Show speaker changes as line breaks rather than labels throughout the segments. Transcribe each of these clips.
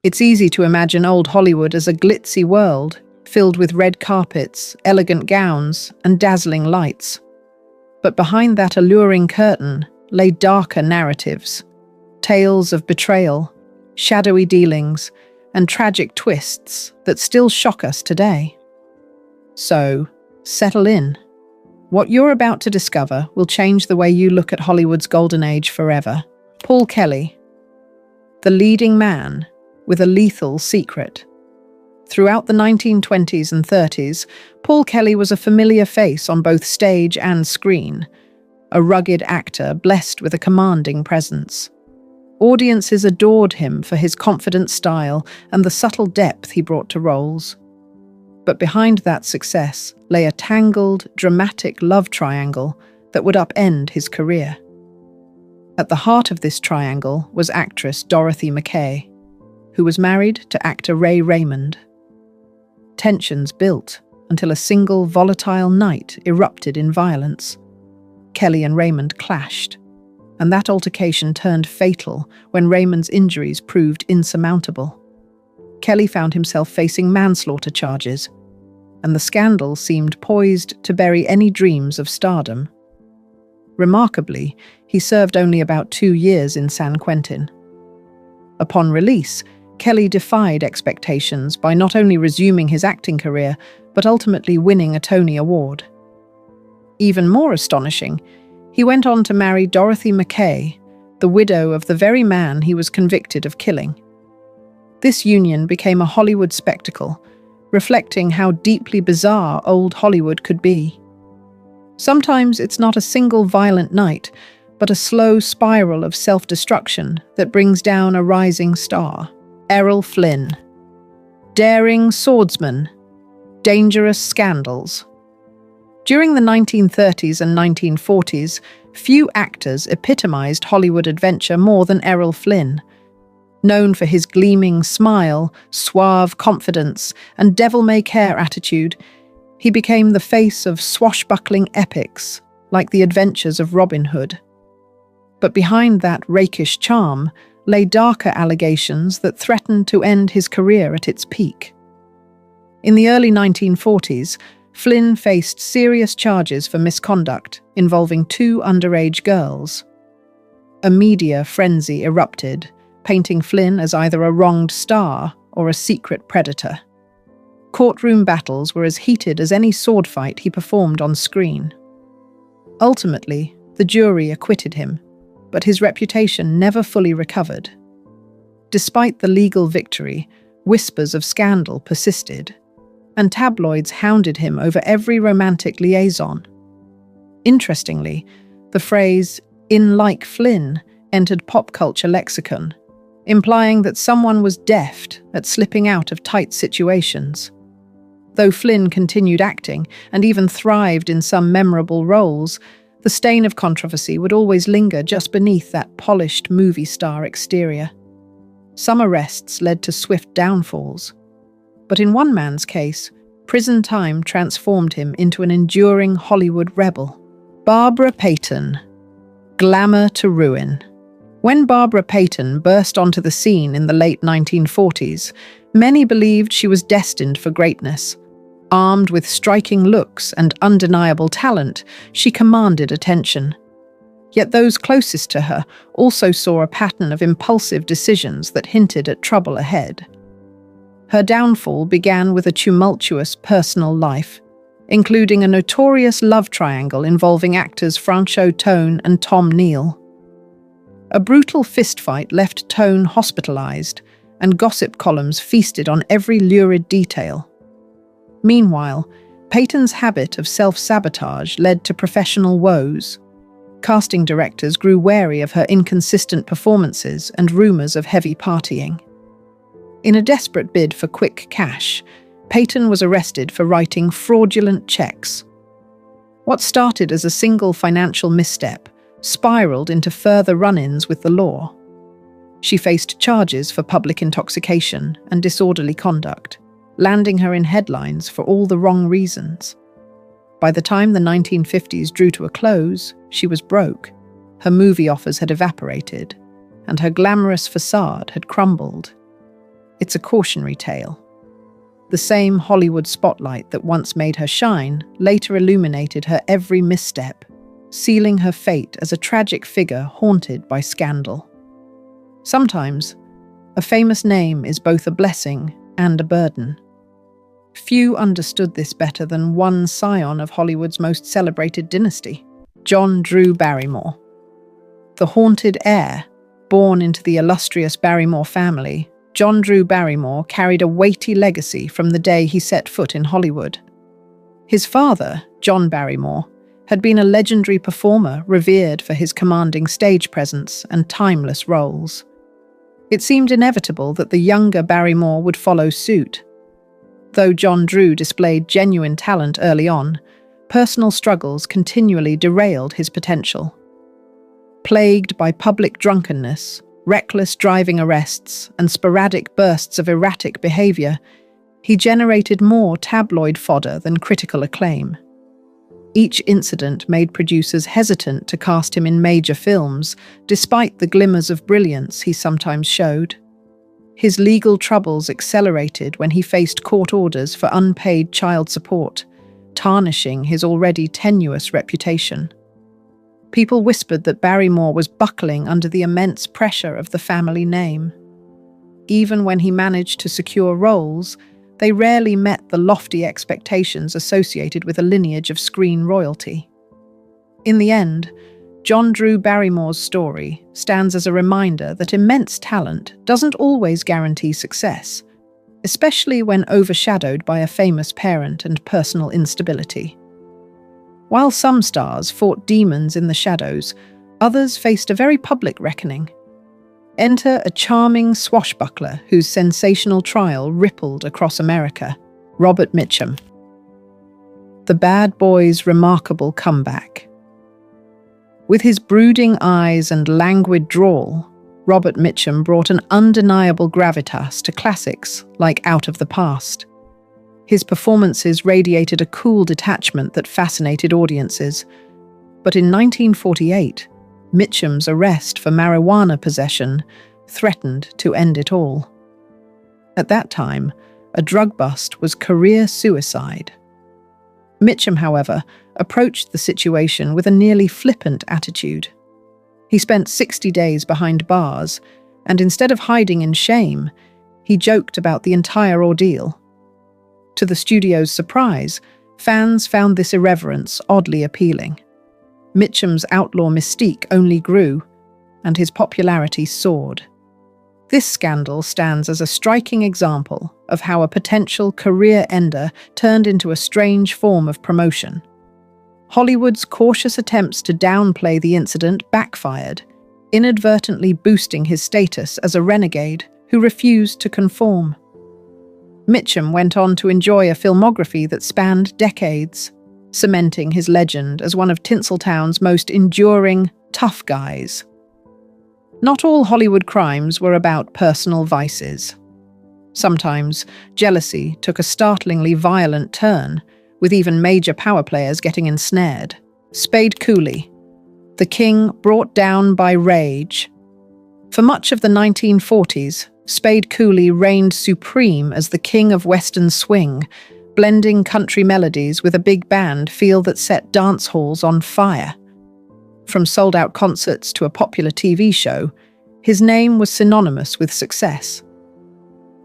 It's easy to imagine old Hollywood as a glitzy world, filled with red carpets, elegant gowns, and dazzling lights. But behind that alluring curtain lay darker narratives, tales of betrayal, shadowy dealings, and tragic twists that still shock us today. So, settle in. What you're about to discover will change the way you look at Hollywood's golden age forever. Paul Kelly, the leading man with a lethal secret. Throughout the 1920s and 30s, Paul Kelly was a familiar face on both stage and screen, a rugged actor blessed with a commanding presence. Audiences adored him for his confident style and the subtle depth he brought to roles. But behind that success lay a tangled, dramatic love triangle that would upend his career. At the heart of this triangle was actress Dorothy McKay, who was married to actor Ray Raymond. Tensions built until a single volatile night erupted in violence. Kelly and Raymond clashed, and that altercation turned fatal when Raymond's injuries proved insurmountable. Kelly found himself facing manslaughter charges, and the scandal seemed poised to bury any dreams of stardom. Remarkably, he served only about 2 years in San Quentin. Upon release, Kelly defied expectations by not only resuming his acting career, but ultimately winning a Tony Award. Even more astonishing, he went on to marry Dorothy McKay, the widow of the very man he was convicted of killing. This union became a Hollywood spectacle, reflecting how deeply bizarre old Hollywood could be. Sometimes it's not a single violent night, but a slow spiral of self-destruction that brings down a rising star. Errol Flynn. Daring swordsman, dangerous scandals. During the 1930s and 1940s, few actors epitomized Hollywood adventure more than Errol Flynn. Known for his gleaming smile, suave confidence, and devil-may-care attitude, he became the face of swashbuckling epics like The Adventures of Robin Hood. But behind that rakish charm lay darker allegations that threatened to end his career at its peak. In the early 1940s, Flynn faced serious charges for misconduct involving 2 underage girls. A media frenzy erupted, painting Flynn as either a wronged star or a secret predator. Courtroom battles were as heated as any sword fight he performed on screen. Ultimately, the jury acquitted him, but his reputation never fully recovered. Despite the legal victory, whispers of scandal persisted, and tabloids hounded him over every romantic liaison. Interestingly, the phrase, "in like Flynn," entered pop culture lexicon, implying that someone was deft at slipping out of tight situations. Though Flynn continued acting and even thrived in some memorable roles, the stain of controversy would always linger just beneath that polished movie star exterior. Some arrests led to swift downfalls, but in one man's case, prison time transformed him into an enduring Hollywood rebel. Barbara Payton. Glamour to ruin. When Barbara Payton burst onto the scene in the late 1940s, many believed she was destined for greatness. Armed with striking looks and undeniable talent, she commanded attention. Yet those closest to her also saw a pattern of impulsive decisions that hinted at trouble ahead. Her downfall began with a tumultuous personal life, including a notorious love triangle involving actors Franchot Tone and Tom Neal. A brutal fistfight left Tone hospitalized, and gossip columns feasted on every lurid detail. Meanwhile, Payton's habit of self-sabotage led to professional woes. Casting directors grew wary of her inconsistent performances and rumors of heavy partying. In a desperate bid for quick cash, Payton was arrested for writing fraudulent checks. What started as a single financial misstep spiraled into further run-ins with the law. She faced charges for public intoxication and disorderly conduct, landing her in headlines for all the wrong reasons. By the time the 1950s drew to a close, she was broke, her movie offers had evaporated, and her glamorous facade had crumbled. It's a cautionary tale. The same Hollywood spotlight that once made her shine later illuminated her every misstep, sealing her fate as a tragic figure haunted by scandal. Sometimes, a famous name is both a blessing and a burden. Few understood this better than one scion of Hollywood's most celebrated dynasty, John Drew Barrymore. The haunted heir, born into the illustrious Barrymore family, John Drew Barrymore carried a weighty legacy from the day he set foot in Hollywood. His father, John Barrymore, had been a legendary performer revered for his commanding stage presence and timeless roles. It seemed inevitable that the younger Barrymore would follow suit. Though John Drew displayed genuine talent early on, personal struggles continually derailed his potential. Plagued by public drunkenness, reckless driving arrests, and sporadic bursts of erratic behavior, he generated more tabloid fodder than critical acclaim. Each incident made producers hesitant to cast him in major films, despite the glimmers of brilliance he sometimes showed. His legal troubles accelerated when he faced court orders for unpaid child support, tarnishing his already tenuous reputation. People whispered that Barrymore was buckling under the immense pressure of the family name. Even when he managed to secure roles, they rarely met the lofty expectations associated with a lineage of screen royalty. In the end, John Drew Barrymore's story stands as a reminder that immense talent doesn't always guarantee success, especially when overshadowed by a famous parent and personal instability. While some stars fought demons in the shadows, others faced a very public reckoning. Enter a charming swashbuckler whose sensational trial rippled across America, Robert Mitchum. The bad boy's remarkable comeback. With his brooding eyes and languid drawl, Robert Mitchum brought an undeniable gravitas to classics like Out of the Past. His performances radiated a cool detachment that fascinated audiences. But in 1948, Mitchum's arrest for marijuana possession threatened to end it all. At that time, a drug bust was career suicide. Mitchum, however, approached the situation with a nearly flippant attitude. He spent 60 days behind bars, and instead of hiding in shame, he joked about the entire ordeal. To the studio's surprise, fans found this irreverence oddly appealing. Mitchum's outlaw mystique only grew, and his popularity soared. This scandal stands as a striking example of how a potential career ender turned into a strange form of promotion. Hollywood's cautious attempts to downplay the incident backfired, inadvertently boosting his status as a renegade who refused to conform. Mitchum went on to enjoy a filmography that spanned decades, cementing his legend as one of Tinseltown's most enduring tough guys. Not all Hollywood crimes were about personal vices. Sometimes, jealousy took a startlingly violent turn, with even major power players getting ensnared. Spade Cooley, the king brought down by rage. For much of the 1940s, Spade Cooley reigned supreme as the king of Western swing, blending country melodies with a big band feel that set dance halls on fire. From sold-out concerts to a popular TV show, his name was synonymous with success.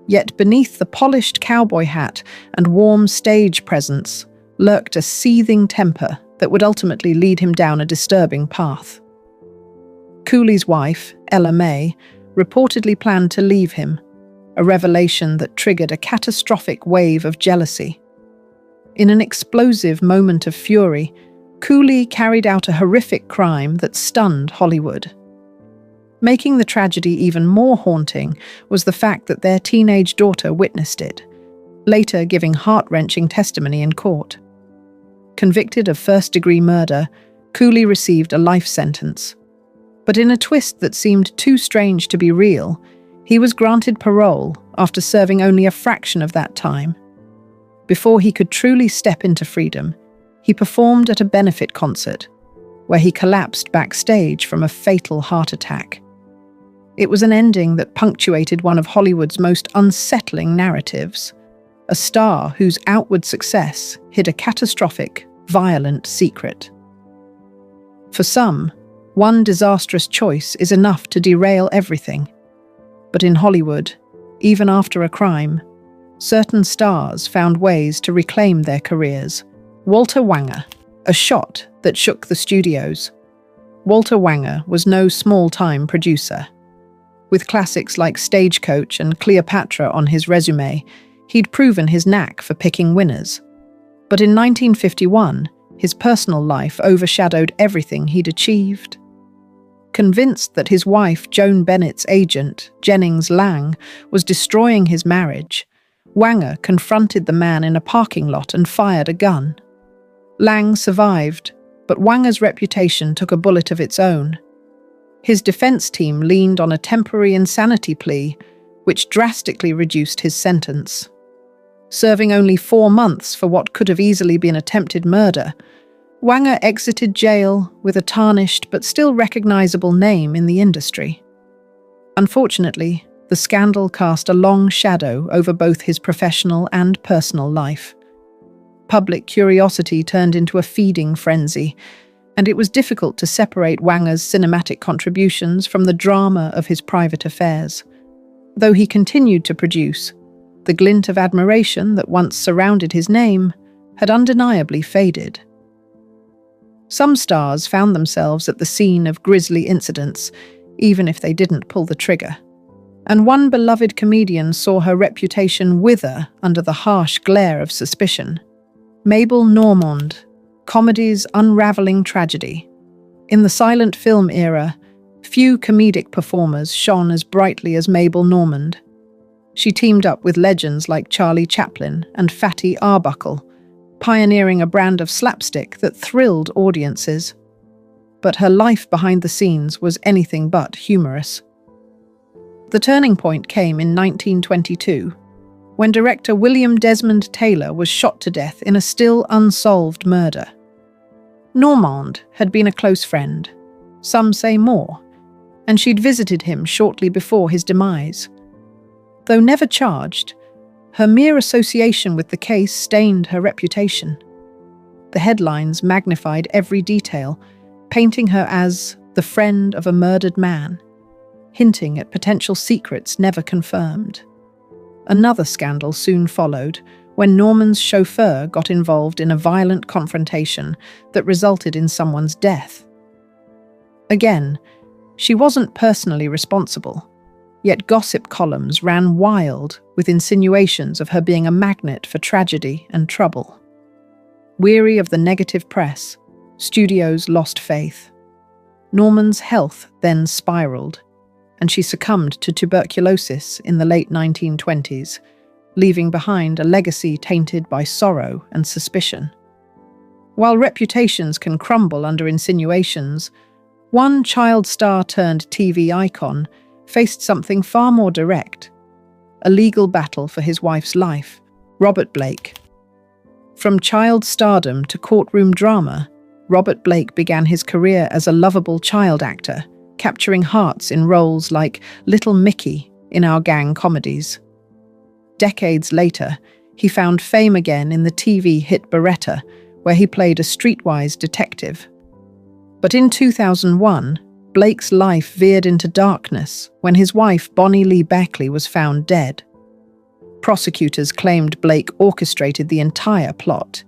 Yet beneath the polished cowboy hat and warm stage presence lurked a seething temper that would ultimately lead him down a disturbing path. Cooley's wife, Ella May, reportedly planned to leave him, a revelation that triggered a catastrophic wave of jealousy. In an explosive moment of fury, Cooley carried out a horrific crime that stunned Hollywood. Making the tragedy even more haunting was the fact that their teenage daughter witnessed it, later giving heart-wrenching testimony in court. Convicted of first-degree murder, Cooley received a life sentence. But in a twist that seemed too strange to be real, he was granted parole after serving only a fraction of that time. Before he could truly step into freedom, he performed at a benefit concert, where he collapsed backstage from a fatal heart attack. It was an ending that punctuated one of Hollywood's most unsettling narratives, a star whose outward success hid a catastrophic, violent secret. For some, one disastrous choice is enough to derail everything. But in Hollywood, even after a crime, certain stars found ways to reclaim their careers. Walter Wanger, a shot that shook the studios. Walter Wanger was no small-time producer. With classics like Stagecoach and Cleopatra on his resume, he'd proven his knack for picking winners. But in 1951, his personal life overshadowed everything he'd achieved. Convinced that his wife, Joan Bennett's agent, Jennings Lang, was destroying his marriage, Wanger confronted the man in a parking lot and fired a gun. Lang survived, but Wanger's reputation took a bullet of its own. His defense team leaned on a temporary insanity plea, which drastically reduced his sentence. Serving only 4 months for what could have easily been attempted murder, Wanger exited jail with a tarnished but still recognizable name in the industry. Unfortunately, the scandal cast a long shadow over both his professional and personal life. Public curiosity turned into a feeding frenzy, and it was difficult to separate Wanger's cinematic contributions from the drama of his private affairs. Though he continued to produce, the glint of admiration that once surrounded his name had undeniably faded. Some stars found themselves at the scene of grisly incidents, even if they didn't pull the trigger. And one beloved comedian saw her reputation wither under the harsh glare of suspicion. Mabel Normand, comedy's unraveling tragedy. In the silent film era, few comedic performers shone as brightly as Mabel Normand. She teamed up with legends like Charlie Chaplin and Fatty Arbuckle, pioneering a brand of slapstick that thrilled audiences. But her life behind the scenes was anything but humorous. The turning point came in 1922, when director William Desmond Taylor was shot to death in a still unsolved murder. Normand had been a close friend, some say more, and she'd visited him shortly before his demise. Though never charged, her mere association with the case stained her reputation. The headlines magnified every detail, painting her as the friend of a murdered man, hinting at potential secrets never confirmed. Another scandal soon followed, when Normand's chauffeur got involved in a violent confrontation that resulted in someone's death. Again, she wasn't personally responsible, yet gossip columns ran wild with insinuations of her being a magnet for tragedy and trouble. Weary of the negative press, studios lost faith. Normand's health then spiraled, and she succumbed to tuberculosis in the late 1920s, leaving behind a legacy tainted by sorrow and suspicion. While reputations can crumble under insinuations, one child star turned TV icon faced something far more direct: a legal battle for his wife's life. Robert Blake. From child stardom to courtroom drama, Robert Blake began his career as a lovable child actor, capturing hearts in roles like Little Mickey in Our Gang comedies. Decades later, he found fame again in the TV hit Beretta, where he played a streetwise detective. But in 2001, Blake's life veered into darkness when his wife Bonnie Lee Beckley was found dead. Prosecutors claimed Blake orchestrated the entire plot.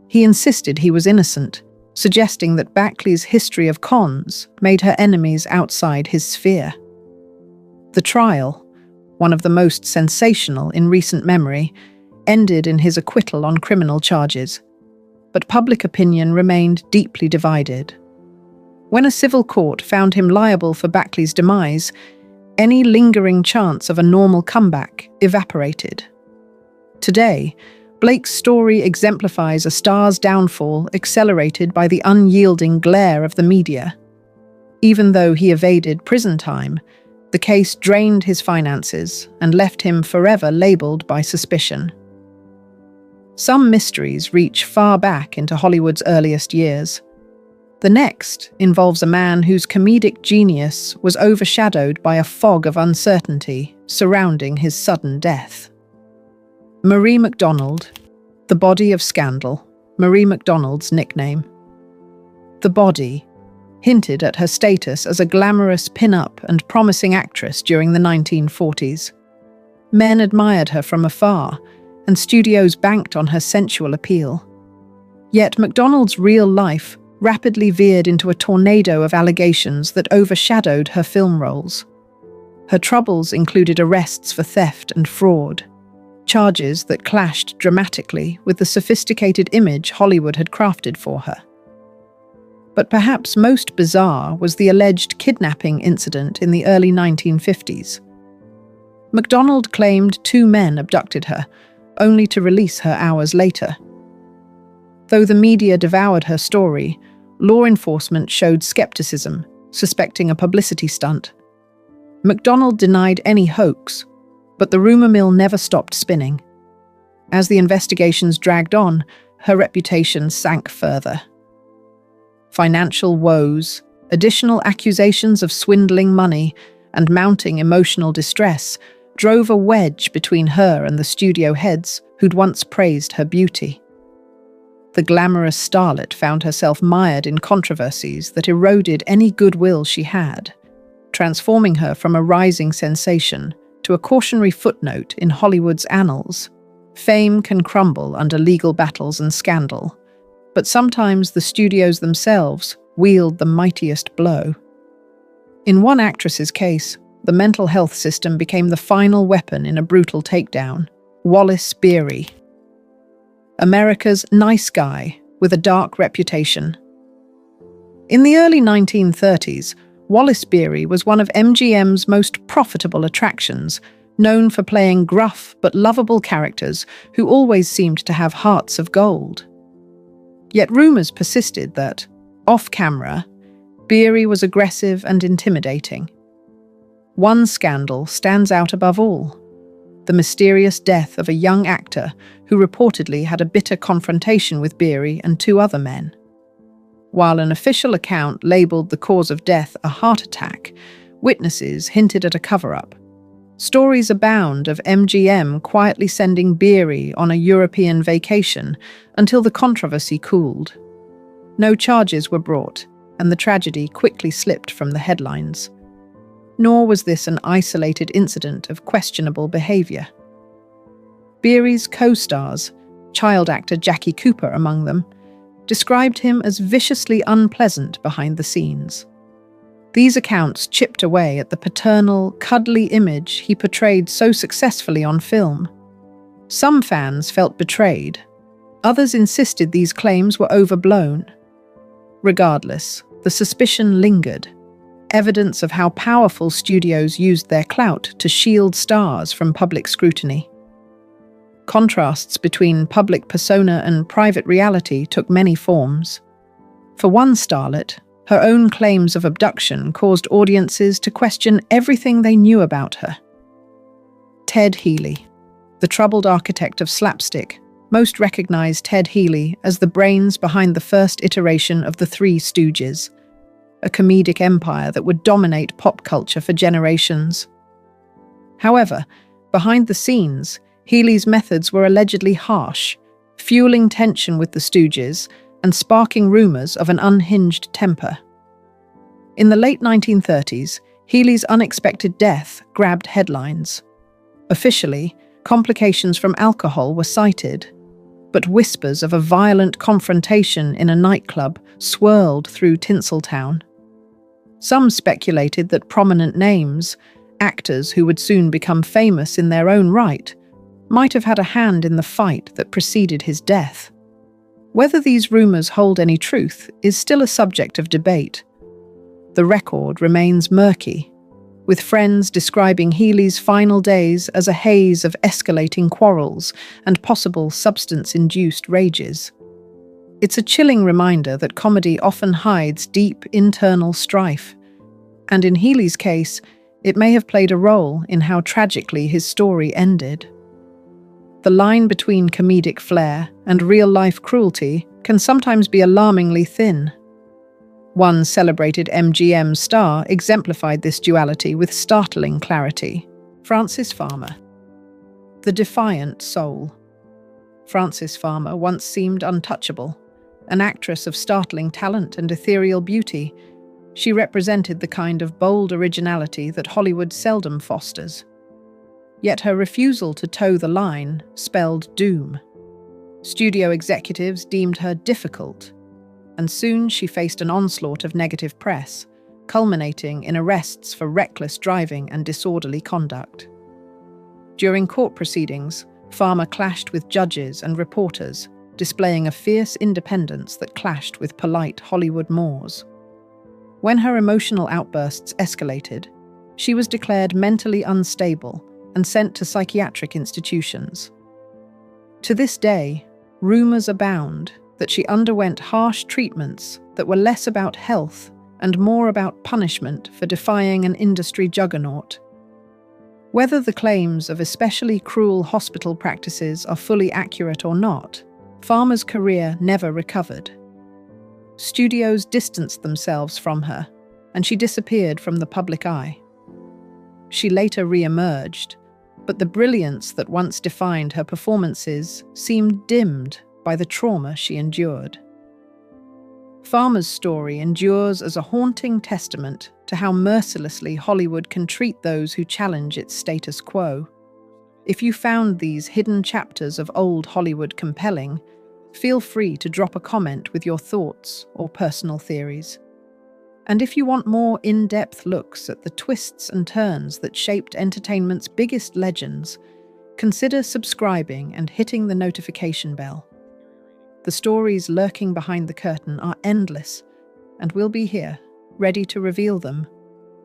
He insisted he was innocent, suggesting that Beckley's history of cons made her enemies outside his sphere. The trial, one of the most sensational in recent memory, ended in his acquittal on criminal charges, but public opinion remained deeply divided. When a civil court found him liable for Beckley's demise, any lingering chance of a normal comeback evaporated. Today, Blake's story exemplifies a star's downfall accelerated by the unyielding glare of the media. Even though he evaded prison time, the case drained his finances and left him forever labeled by suspicion. Some mysteries reach far back into Hollywood's earliest years. The next involves a man whose comedic genius was overshadowed by a fog of uncertainty surrounding his sudden death. Marie McDonald, the body of scandal, Marie McDonald's nickname. The body hinted at her status as a glamorous pin-up and promising actress during the 1940s. Men admired her from afar, and studios banked on her sensual appeal. Yet McDonald's real life rapidly veered into a tornado of allegations that overshadowed her film roles. Her troubles included arrests for theft and fraud, charges that clashed dramatically with the sophisticated image Hollywood had crafted for her. But perhaps most bizarre was the alleged kidnapping incident in the early 1950s. McDonald claimed 2 men abducted her, only to release her hours later. Though the media devoured her story, law enforcement showed skepticism, suspecting a publicity stunt. McDonald denied any hoax, but the rumor mill never stopped spinning. As the investigations dragged on, her reputation sank further. Financial woes, additional accusations of swindling money, and mounting emotional distress drove a wedge between her and the studio heads who'd once praised her beauty. The glamorous starlet found herself mired in controversies that eroded any goodwill she had, transforming her from a rising sensation to a cautionary footnote in Hollywood's annals. Fame can crumble under legal battles and scandal, but sometimes the studios themselves wield the mightiest blow. In one actress's case, the mental health system became the final weapon in a brutal takedown. Wallace Beery, America's nice guy with a dark reputation. In the early 1930s, Wallace Beery was one of MGM's most profitable attractions, known for playing gruff but lovable characters who always seemed to have hearts of gold. Yet rumors persisted that, off-camera, Beery was aggressive and intimidating. One scandal stands out above all: the mysterious death of a young actor who reportedly had a bitter confrontation with Beery and 2 other men. While an official account labelled the cause of death a heart attack, witnesses hinted at a cover-up. Stories abound of MGM quietly sending Beery on a European vacation until the controversy cooled. No charges were brought, and the tragedy quickly slipped from the headlines. Nor was this an isolated incident of questionable behaviour. Beery's co-stars, child actor Jackie Cooper among them, described him as viciously unpleasant behind the scenes. These accounts chipped away at the paternal, cuddly image he portrayed so successfully on film. Some fans felt betrayed. Others insisted these claims were overblown. Regardless, the suspicion lingered, evidence of how powerful studios used their clout to shield stars from public scrutiny. Contrasts between public persona and private reality took many forms. For one starlet, her own claims of abduction caused audiences to question everything they knew about her. Ted Healey, the troubled architect of slapstick, most recognized Ted Healey as the brains behind the first iteration of the Three Stooges, a comedic empire that would dominate pop culture for generations. However, behind the scenes, Healey's methods were allegedly harsh, fueling tension with the Stooges and sparking rumors of an unhinged temper. In the late 1930s, Healey's unexpected death grabbed headlines. Officially, complications from alcohol were cited, but whispers of a violent confrontation in a nightclub swirled through Tinseltown. Some speculated that prominent names, actors who would soon become famous in their own right, might have had a hand in the fight that preceded his death. Whether these rumors hold any truth is still a subject of debate. The record remains murky, with friends describing Healey's final days as a haze of escalating quarrels and possible substance-induced rages. It's a chilling reminder that comedy often hides deep internal strife, and in Healey's case, it may have played a role in how tragically his story ended. The line between comedic flair and real-life cruelty can sometimes be alarmingly thin. One celebrated MGM star exemplified this duality with startling clarity. Frances Farmer. The defiant soul. Frances Farmer once seemed untouchable. An actress of startling talent and ethereal beauty, she represented the kind of bold originality that Hollywood seldom fosters. Yet her refusal to toe the line spelled doom. Studio executives deemed her difficult, and soon she faced an onslaught of negative press, culminating in arrests for reckless driving and disorderly conduct. During court proceedings, Farmer clashed with judges and reporters, displaying a fierce independence that clashed with polite Hollywood mores. When her emotional outbursts escalated, she was declared mentally unstable and sent to psychiatric institutions. To this day, rumors abound that she underwent harsh treatments that were less about health and more about punishment for defying an industry juggernaut. Whether the claims of especially cruel hospital practices are fully accurate or not, Farmer's career never recovered. Studios distanced themselves from her, and she disappeared from the public eye. She later re-emerged, but the brilliance that once defined her performances seemed dimmed by the trauma she endured. Farmer's story endures as a haunting testament to how mercilessly Hollywood can treat those who challenge its status quo. If you found these hidden chapters of old Hollywood compelling, feel free to drop a comment with your thoughts or personal theories. And if you want more in-depth looks at the twists and turns that shaped entertainment's biggest legends, consider subscribing and hitting the notification bell. The stories lurking behind the curtain are endless, and we'll be here, ready to reveal them,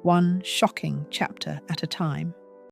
one shocking chapter at a time.